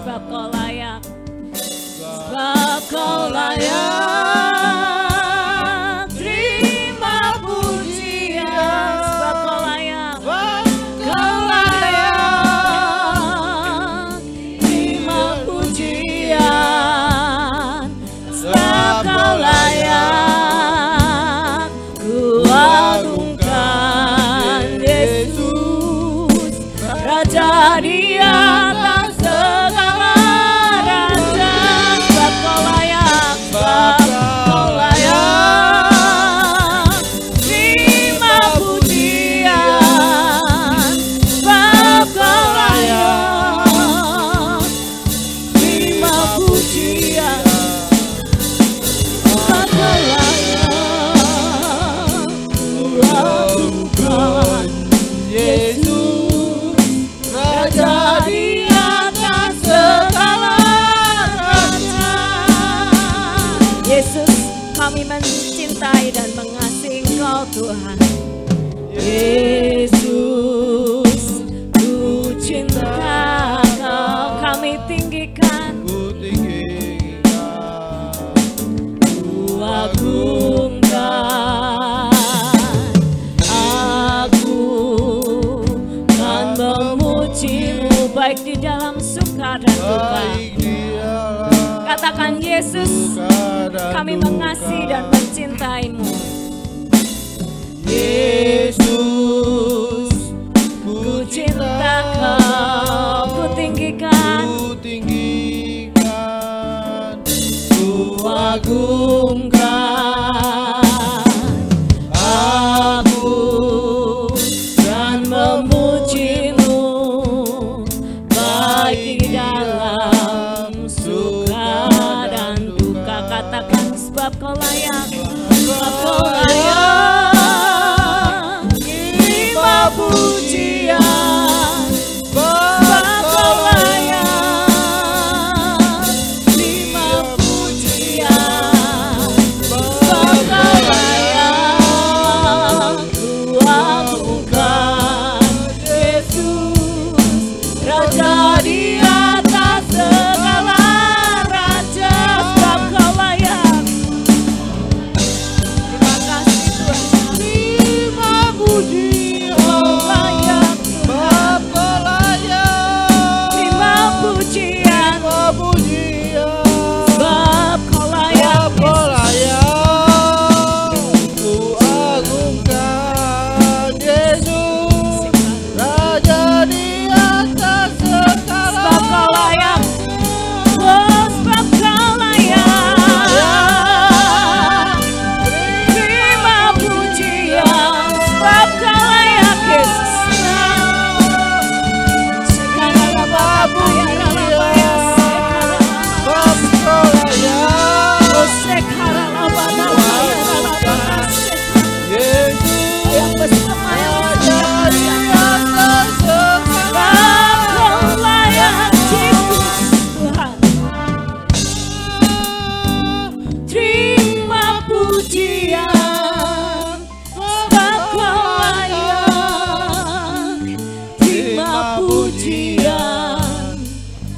sebab Kau layak, sebab Kau layak. Terima pujian, sebab Kau layak, Kau layak. Terima pujian, sebab Kau layak. Ku agungkan Yesus, Raja di atas segala raja, sebab Kau layak, sebab Kau layak. Terima pujian, sebab Kau layak. Terima pujian, sebab Kau layak. Ku agungkan Yesus, Raja di atas segala raja. Yesus, kami mencintai dan mengasihi Engkau Tuhan. Yesus, ku cinta Kau, kami tinggikan, ku agungkan. Aku kan memuji-Mu baik di dalam suka dan duka. Katakan Yesus, kami mengasihi dan mencintai-Mu. Yesus, ku cinta Kau, ku tinggikan, ku agungkan. Aku kan memuji-Mu baik di dalam suka dan duka. Katakan sebab Kau layak, sebab Kau layak. Terima pujian, sebab Kau layak. Terima pujian, sebab Kau layak. Ku agungkan Yesus, Raja di atas segala raja, sebab Kau layak. Terima kasih Tuhan. Terima pujian, Kau layak, sebab Kau layak. Terima pujian, sebab Kau layak. Ku agungkan Yesus, Raja di atas segala Sebab Kau layak, oh sebab Kau layak. Terima pujian, sebab Kau layak Yesus. Sekarang Bapa ya Rabaya, sebab Kau layak. oh sekarang Bapa ya Rabaya, Yesus, yang bersama yang Raja di atas segala sebab Kau layak Yesus Tuhan. Terima pujian, sebab Kau layak. Terima pujian,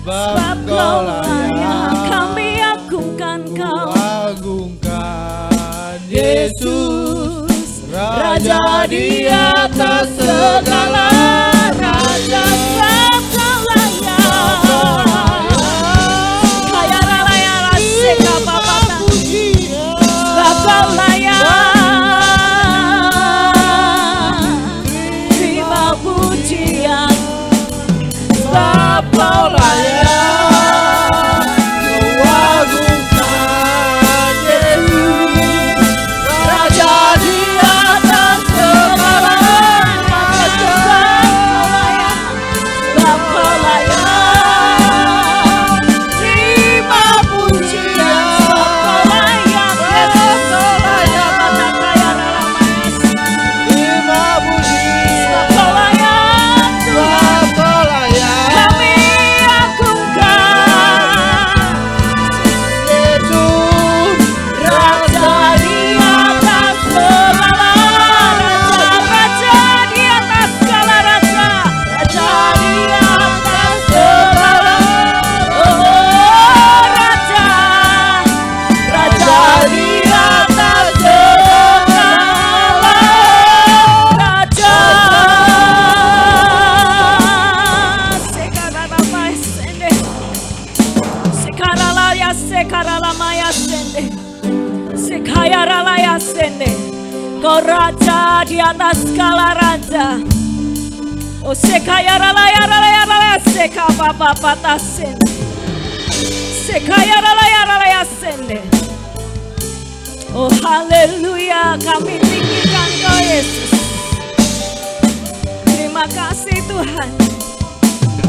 sebab Kau layak. Kami agungkan Kau, agungkan Yesus, Raja di atas segala raja, sebab Kau layak. Kaya raya rasika babata, sebab Kau layak. Terima pujian, sebab Kau layak. Ku agungkan Yesus, Raja di atas segala raja, sekaralamaya sende. Sekayaralaya sende. Kau raja di atas segala raja. Oh sekayaralaya sekapapapata sende. Sekayaralaya sende. Oh haleluya, kami tinggikan Kau Yesus. Terima kasih Tuhan.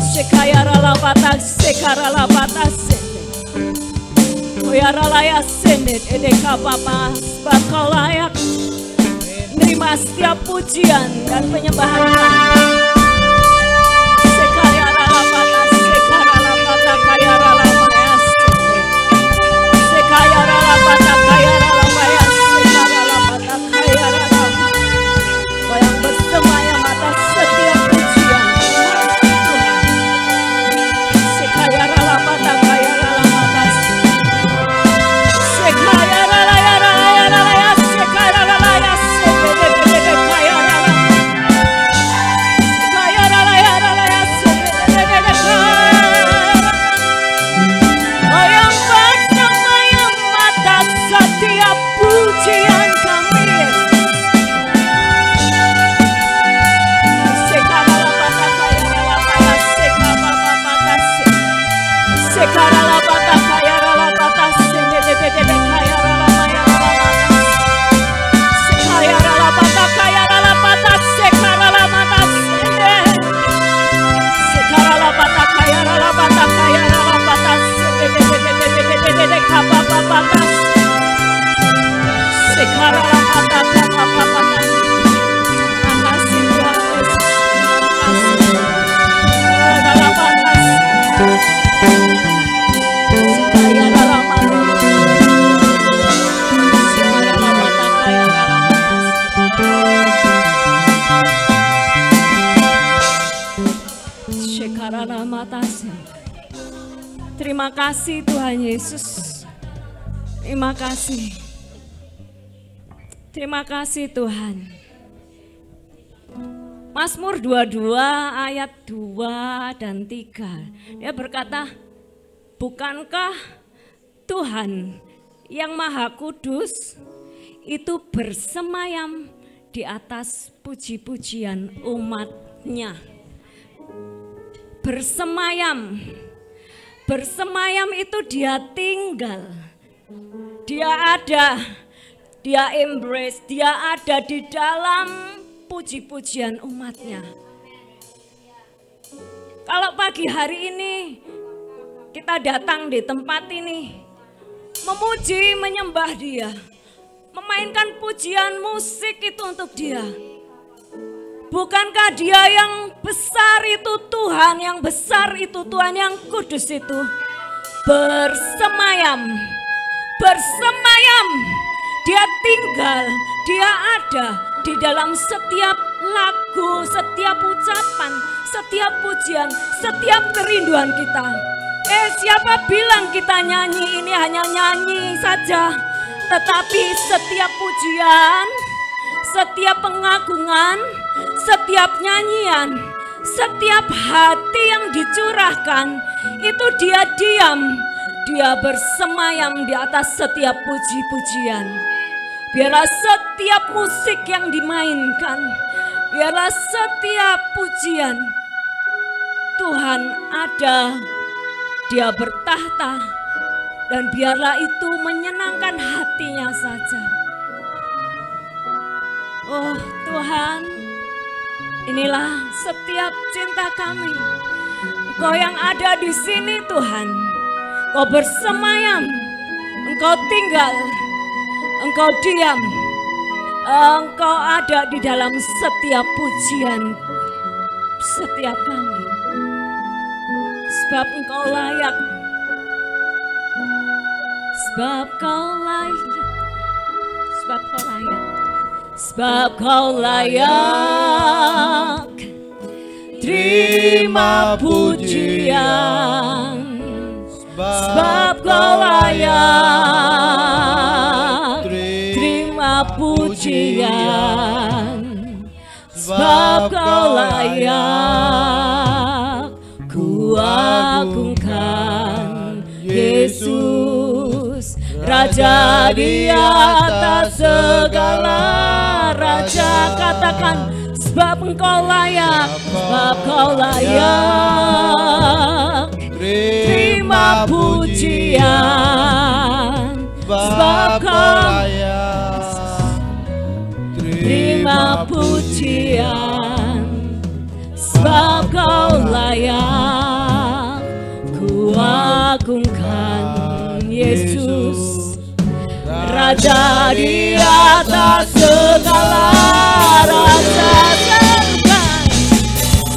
Sekayaralapata sekaralapata sende. Koyaralaya sende dedeka papa. Sebab Kau layak menerima setiap pujian dan penyembahan kami. Sekayaralapata sekaralapata kayaralamaya sende. Sekayaralapata kayaralamaya sekaralapata kayaralamaya. Kau yang bersemayam atas setiap pujian. Sekayaralapata kayaralamaya sekayaralamaya sekaralaya sende kayaralamaya. Kau yang bersemayam atas setiap pujian kami Yesus. Sekaralapata kayaralamaya sekapapapata sende. Sekaralapata kayaralamaya sende kayaralamaya lamata. Sekayaralapata kayaralamata sekaralamata sende. Sekaralapata kayaralamata kayaralamata sende kapapapata. Sekaralapata kapapapata. Makasih Tuhan Yesus. Makasih. Sekaralapata sekayaralamata. Sekaralapata kayaralamata. Sekaralamata sende. Terima kasih Tuhan Yesus. Terima kasih. Terima kasih Tuhan. Mazmur 22 ayat 2 dan 3. Dia berkata, bukankah Tuhan yang Maha Kudus itu bersemayam di atas puji-pujian umat-Nya. Bersemayam. Bersemayam itu Dia tinggal. Dia ada. Dia embrace. Dia ada di dalam puji-pujian umat-Nya. Kalau pagi hari ini kita datang di tempat ini, memuji, menyembah Dia, memainkan pujian musik itu untuk Dia. Bukankah Dia yang besar itu Tuhan, yang besar itu Tuhan, yang kudus itu bersemayam, bersemayam. Dia tinggal, Dia ada di dalam setiap lagu, setiap ucapan, setiap pujian, setiap kerinduan kita. Siapa bilang kita nyanyi ini hanya nyanyi saja, tetapi setiap pujian, setiap pengagungan, setiap nyanyian, setiap hati yang dicurahkan, itu Dia diam, Dia bersemayam di atas setiap puji-pujian. Biarlah setiap musik yang dimainkan, biarlah setiap pujian, Tuhan ada, Dia bertahta, dan biarlah itu menyenangkan hatinya saja. Oh Tuhan, inilah setiap cinta kami. Engkau yang ada di sini Tuhan, Engkau bersemayam, Engkau tinggal, Engkau diam, Engkau ada di dalam setiap pujian setiap kami. Sebab Engkau layak, sebab Kau layak, sebab Kau layak, sebab Kau layak. Terima pujian, sebab Kau layak. Terima pujian, sebab Kau layak. Ku agungkan Yesus. Raja di atas segala raja. Katakan, sebab engkau layak, sebab kau layak. Terima pujian, sebab kau layak. terima pujian, sebab kau layak. Ku agungkan Yesus, Raja di atas segala raja.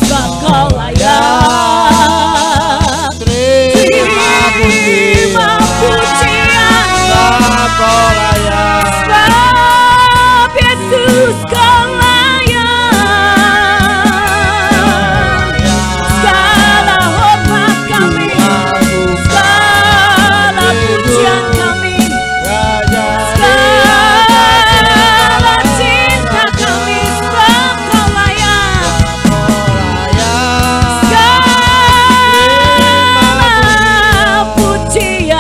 Sebab kau layak. Terima pujian, Sebab kau layak. sebab Yesus kau layak. Segala hormat kami, segala pujian kami, segala cinta kami, sebab kau layak. Segala pujian,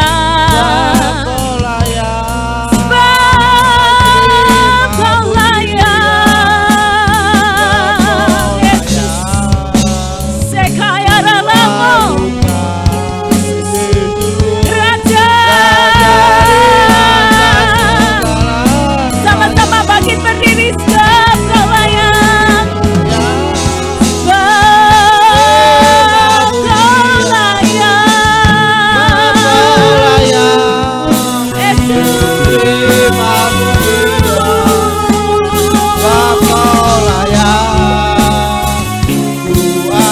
sebab kau layak. Yesus, sekaya ralamu, Raja. Sama-sama bangkit berdiri, sebab kau layak. Sebab kau layak.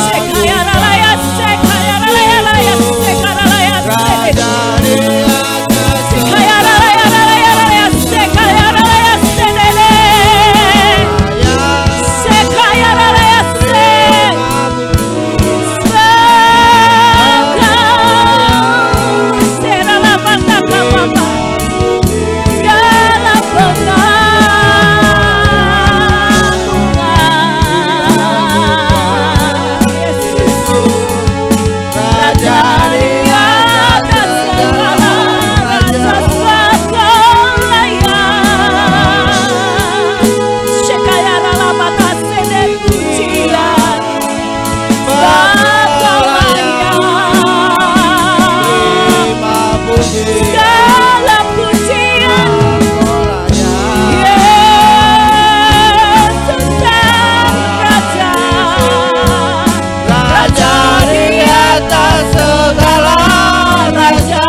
Sekaya ralaya, sekaya ralaya, raya, sekaya ralaya, sekaya ralaya, ralaya, raya, sekaya ralaya, senele. Sekaya ralaya, sebab kau serala mata kapapa, segala pengagungan. Yesus, Raja di atas segala raja, sebab kau layak. Sekaya rala mata sene pujian, sebab kau layak. Segala pujian, Yesus sang Raja. Raja di atas segala raja.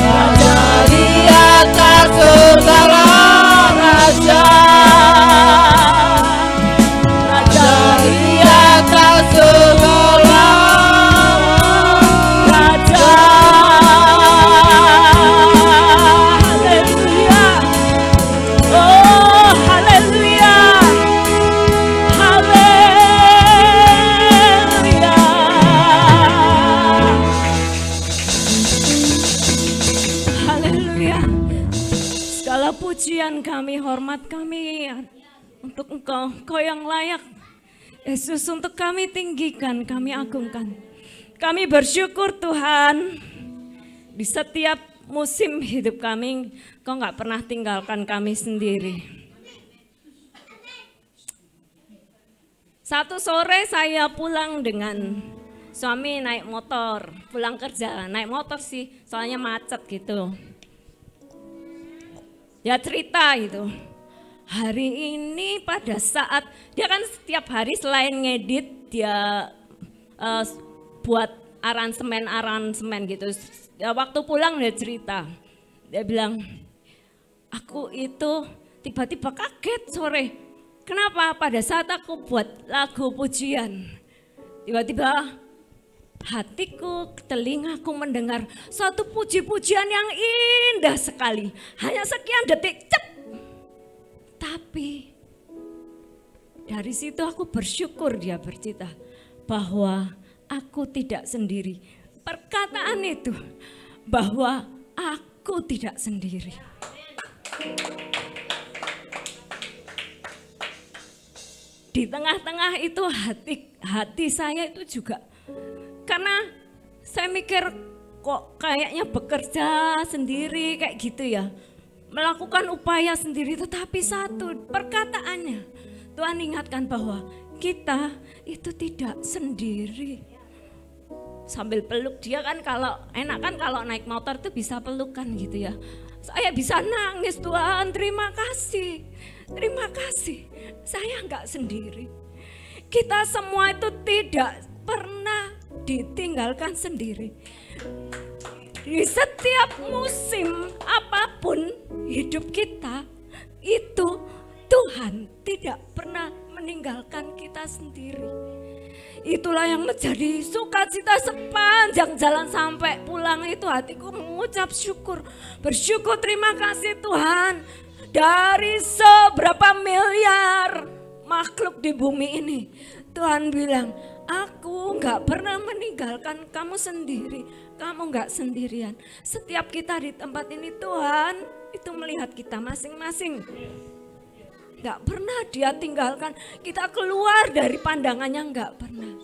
Raja di atas segala raja. Raja di atas segala raja. Haleluya. Oh, haleluya. Haleluya. Haleluya. Segala pujian kami, hormat kami untuk Engkau, Engkau yang layak. Yesus, untuk kami tinggikan, kami agungkan. Kami bersyukur Tuhan, di setiap musim hidup kami, Engkau nggak pernah tinggalkan kami sendiri. Satu sore saya pulang dengan suami naik motor, pulang kerja, naik motor sih, soalnya macet gitu. Ya cerita gitu. Hari ini pada saat, dia kan setiap hari selain ngedit, dia buat aransemen gitu. Ya, waktu pulang dia cerita, dia bilang, aku itu tiba-tiba kaget sore. Kenapa? Pada saat aku buat lagu pujian, tiba-tiba hatiku, telingaku mendengar suatu puji-pujian yang indah sekali. Hanya sekian detik, cep. Tapi dari situ aku bersyukur, dia bercerita bahwa aku tidak sendiri. Perkataan itu bahwa aku tidak sendiri. Di tengah-tengah itu hati saya itu juga, karena saya mikir kok kayaknya bekerja sendiri kayak gitu ya. Melakukan upaya sendiri, tetapi satu perkataannya Tuhan ingatkan bahwa kita itu tidak sendiri. Sambil peluk dia kan, kalau enak kan kalau naik motor tuh bisa pelukan gitu ya. Saya bisa nangis, Tuhan terima kasih, saya nggak sendiri. Kita semua itu tidak pernah ditinggalkan sendiri. Di setiap musim apapun hidup kita itu Tuhan tidak pernah meninggalkan kita sendiri. Itulah yang menjadi sukacita sepanjang jalan sampai pulang itu, hatiku mengucap syukur, bersyukur terima kasih Tuhan. Dari seberapa miliar makhluk di bumi ini, Tuhan bilang, aku gak pernah meninggalkan kamu sendiri, kamu gak sendirian. Setiap kita di tempat ini Tuhan itu melihat kita masing-masing. Gak pernah dia tinggalkan, kita keluar dari pandangannya gak pernah.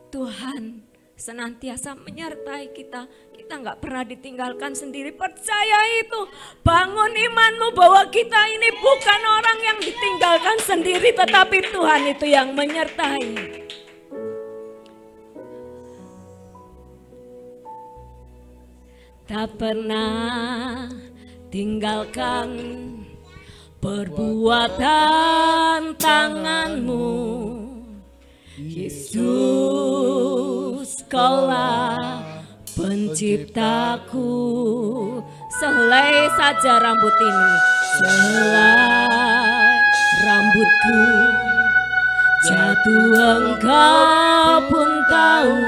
Tuhan senantiasa menyertai kita, kita gak pernah ditinggalkan sendiri. Percaya itu, bangun imanmu bahwa kita ini bukan orang yang ditinggalkan sendiri, tetapi Tuhan itu yang menyertai. Tak pernah tinggalkan perbuatan tanganmu, Yesus, Kaulah penciptaku. Sehelai saja rambut ini, sehelai rambutku jatuh, Engkau pun tahu.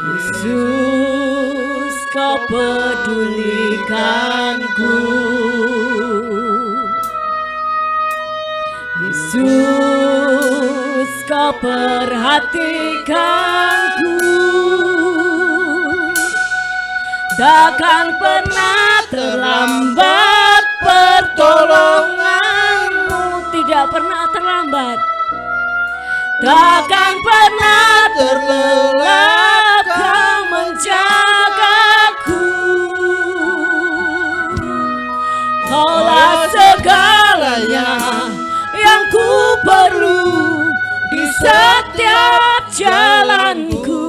Yesus, Kau pedulikanku. Yesus, Kau perhatikanku. Takkan pernah terlambat pertolonganmu, tidak pernah terlambat. Takkan pernah terlelap Kau menjagaku. Kaulah segalanya yang ku perlu di setiap jalanku,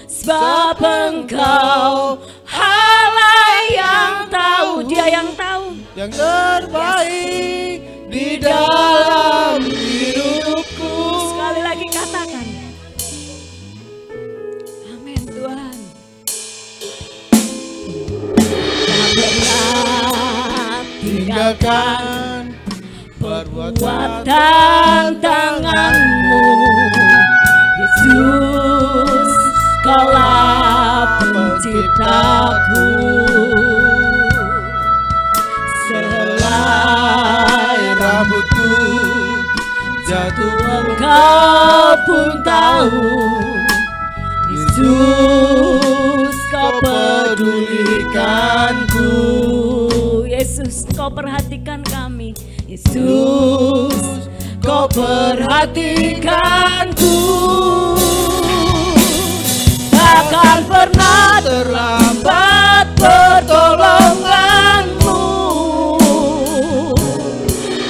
sebab Engkau Allah yang tahu, Dia yang tahu yang terbaik di dalam hidupku. Sekali lagi katakan, amin Tuhan. Tak pernah tinggalkan perbuatan tanganmu, Yesus, Kaulah penciptaku. Sehelai Rambutku jatuh, Engkau pun tahu. Yesus, Kau pedulikanku. Yesus, Kau perhatikan kami. Yesus, Kau perhatikanku. Takkan pernah terlambat pertolonganmu,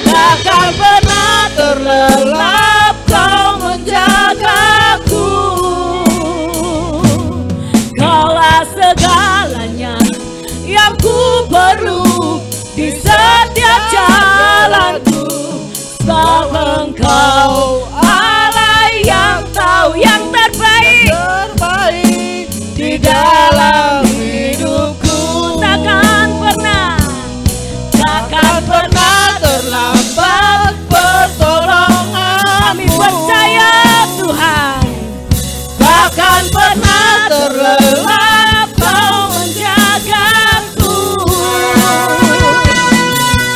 takkan pernah terlelap Kau menjagaku. Kaulah segalanya yang ku perlu di setiap jalanku, sebab Engkau Allah yang tahu yang terbaik di dalam hidupku. Takkan pernah terlambat pertolonganmu. Kami percaya Tuhan, takkan pernah terlelap Kau menjagaku.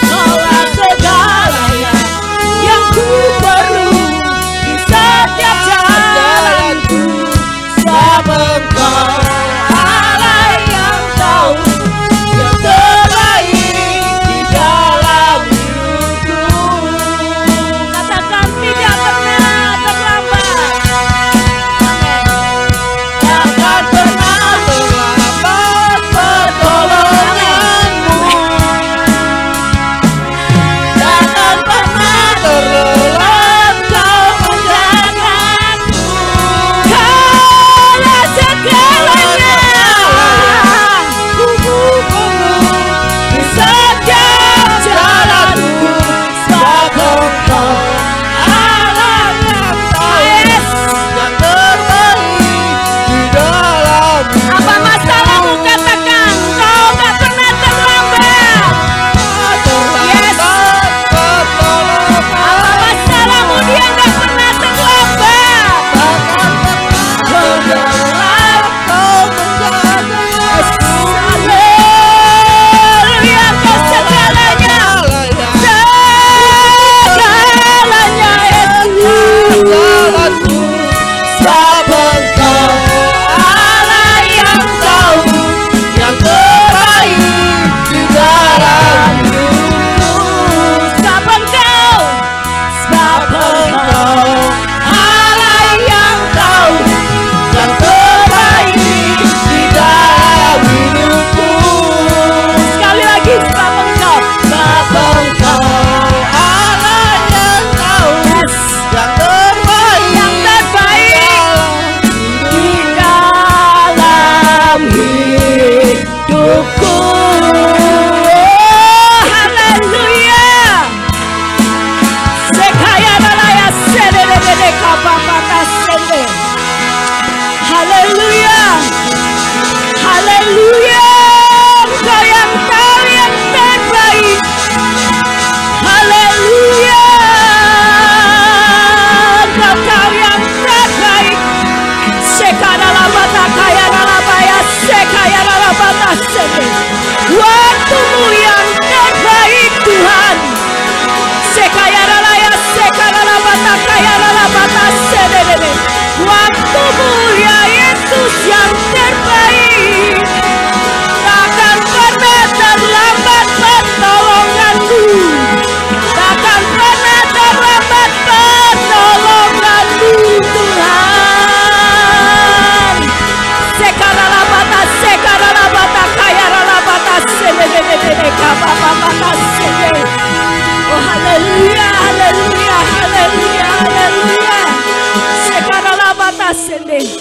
Kaulah segalanya yang ku perlu di setiap jalanku, sebab Engkau Allah yang tahu yang terbaik di dalam hidupku. Katakan tidak pernah terlambat. Amin. Takkan pernah sekali.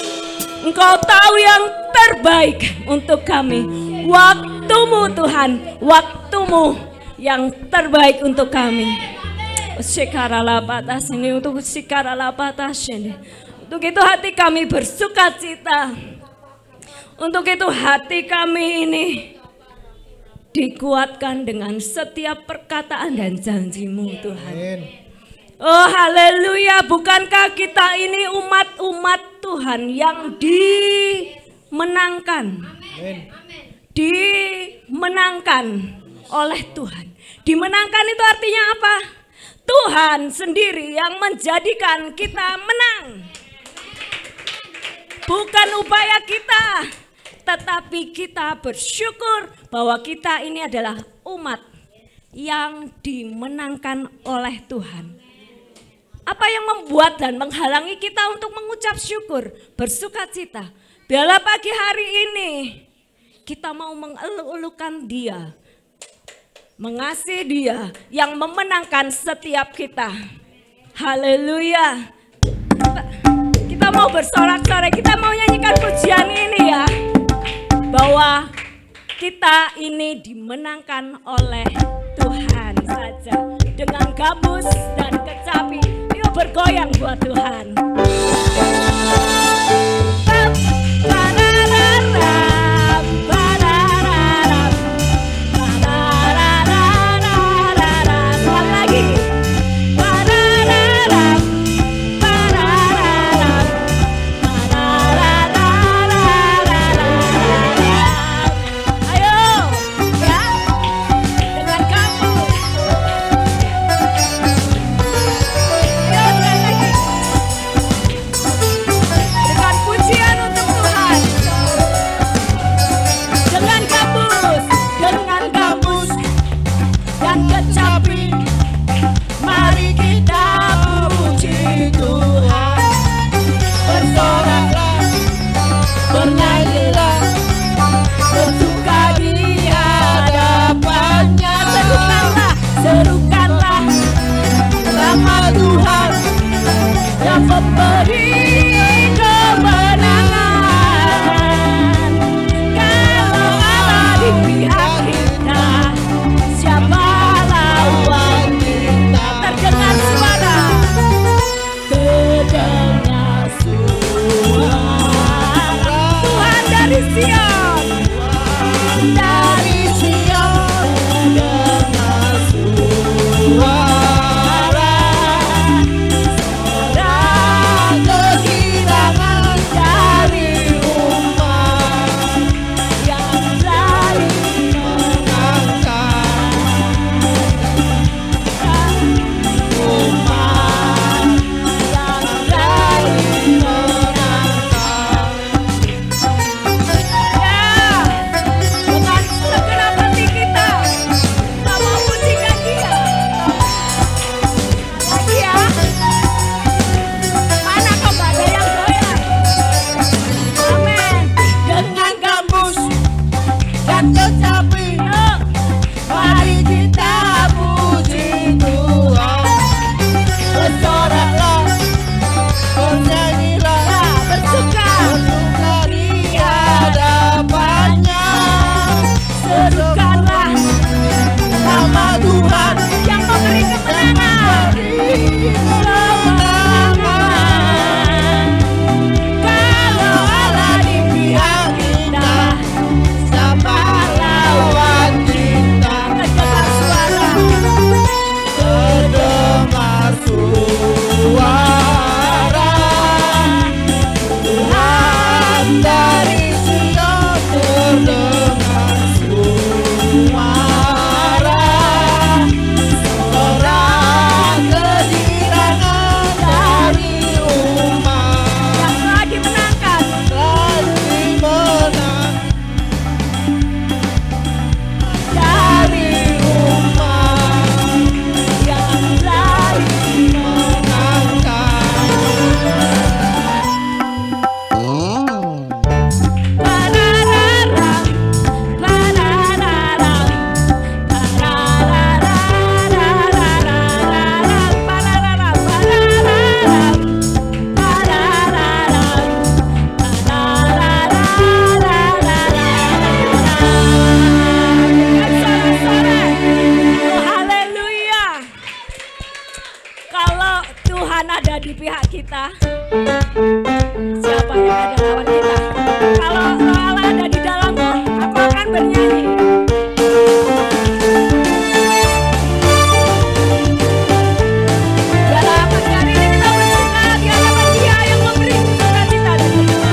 Engkau tahu yang terbaik untuk kami. Waktumu Tuhan, waktumu yang terbaik untuk kami. Untuk itu hati kami bersuka cita. Untuk itu hati kami ini dikuatkan dengan setiap perkataan dan janji-Mu Tuhan. Oh haleluya, bukankah kita ini umat-umat Tuhan yang dimenangkan? Dimenangkan oleh Tuhan. Dimenangkan itu artinya apa? Tuhan sendiri yang menjadikan kita menang. Bukan upaya kita, tetapi kita bersyukur bahwa kita ini adalah umat yang dimenangkan oleh Tuhan. Apa yang membuat dan menghalangi kita untuk mengucap syukur, bersuka cita? Biarlah pagi hari ini kita mau mengeluh-elukan Dia, mengasihi Dia yang memenangkan setiap kita. Haleluya. Kita mau bersorak-sorai, kita mau nyanyikan pujian ini ya. Bahwa kita ini dimenangkan oleh Tuhan saja. Dengan gambus dan kecapi, yuk bergoyang buat Tuhan. lawan kita. Kalau Roh Allah ada di dalammu, aku akan bernyanyi. Dalam pagi hari ini kita bersuka di hadapan Dia yang memberi sukacita dan kemenangan.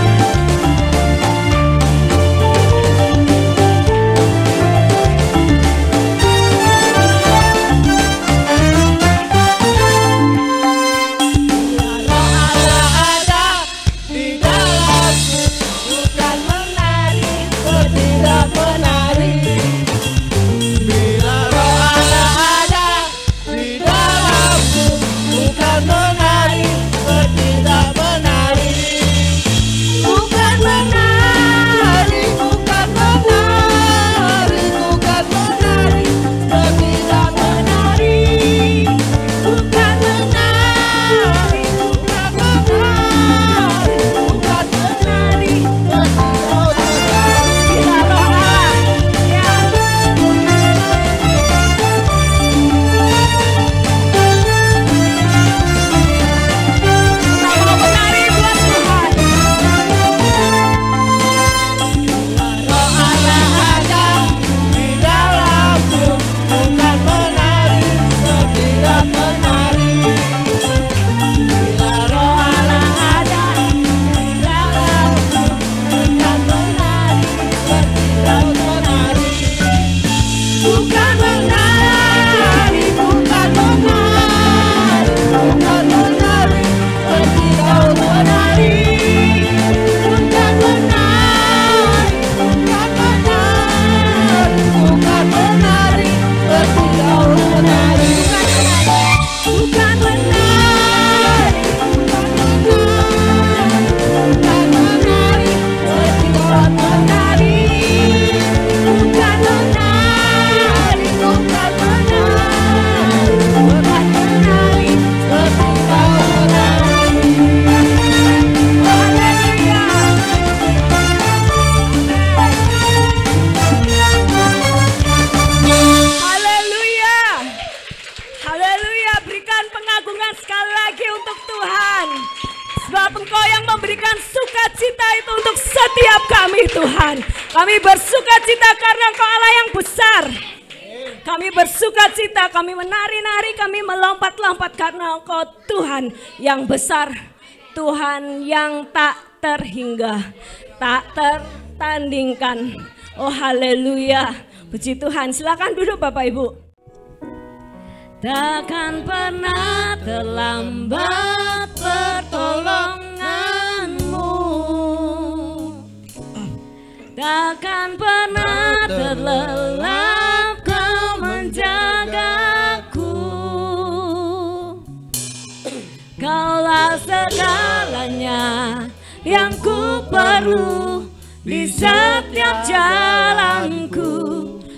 Kami bersuka cita karena Engkau Allah yang besar. Kami bersuka cita, kami menari-nari, kami melompat-lompat karena Engkau Tuhan yang besar, Tuhan yang tak terhingga, tak tertandingkan. Oh haleluya, puji Tuhan. Silakan duduk Bapak Ibu. Takkan pernah terlambat pertolonganmu, takkan pernah terlelap Kau menjagaku. Kaulah segalanya yang ku perlu di setiap jalanku,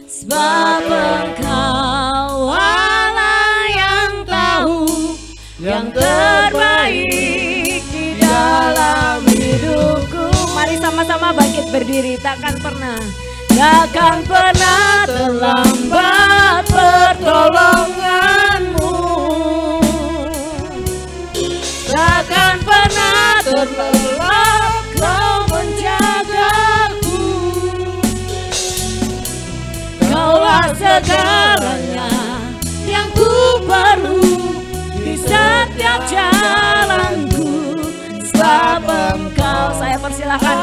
sebab Engkau Allah yang tahu yang terbaik di dalam hidupku. Mari sama-sama bangkit berdiri. Takkan pernah terlambat pertolonganmu, takkan pernah terlelap Kau menjagaku. Kaulah segalanya yang ku perlu di setiap jalanku, sebab Engkau. Saya persilahkan